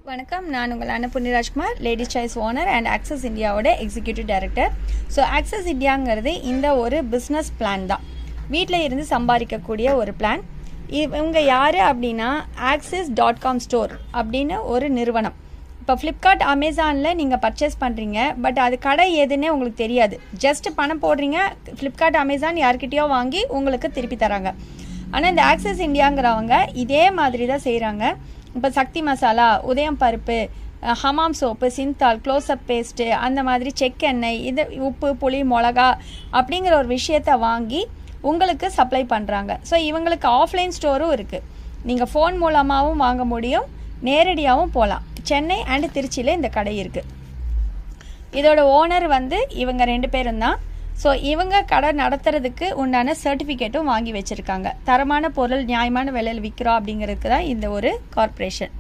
வணக்கம், நான் உங்கள் அண்ணா Punniyarajkumar, ladies choice owner and access இந்தியாவோட எக்ஸிக்யூட்டிவ் டைரக்டர். ஸோ ஆக்சஸ் இந்தியாங்கிறது இந்த ஒரு பிஸ்னஸ் பிளான் தான். வீட்டில் இருந்து சம்பாதிக்கக்கூடிய ஒரு பிளான். இவங்க யார் அப்படின்னா axis.com ஸ்டோர் அப்படின்னு ஒரு நிறுவனம். இப்போ ஃப்ளிப்கார்ட், அமேசானில் நீங்கள் பர்ச்சேஸ் பண்ணுறீங்க, பட் அது கடை எதுன்னே உங்களுக்கு தெரியாது. ஜஸ்ட் பணம் போடுறீங்க, ஃப்ளிப்கார்ட், அமேசான் யார்கிட்டயோ வாங்கி உங்களுக்கு திருப்பி தராங்க. ஆனால் இந்த ஆக்சஸ் இந்தியாங்கிறவங்க இதே மாதிரி தான் செய்கிறாங்க. இப்போ சக்தி மசாலா, உதயம் பருப்பு, Hamam soap, Cinthol, close-up paste, அந்த மாதிரி செக் எண்ணெய், இது உப்பு, புளி, மிளகா அப்படிங்கிற ஒரு விஷயத்தை வாங்கி உங்களுக்கு சப்ளை பண்ணுறாங்க. ஸோ இவங்களுக்கு ஆஃப்லைன் ஸ்டோரும் இருக்குது. நீங்கள் ஃபோன் மூலமாகவும் வாங்க முடியும், நேரடியாகவும் போகலாம். சென்னை அண்டு திருச்சியில் இந்த கடை இருக்குது. இதோட ஓனர் இவங்க 2 பேரும் தான். ஸோ இவங்க கடை நடத்துறதுக்கு உண்டான சர்டிஃபிகேட்டும் வாங்கி வச்சுருக்காங்க. தரமான பொருள் நியாயமான விலையில் விற்கிறோம் அப்படிங்கிறதுக்கு தான் இந்த ஒரு கார்ப்பரேஷன்.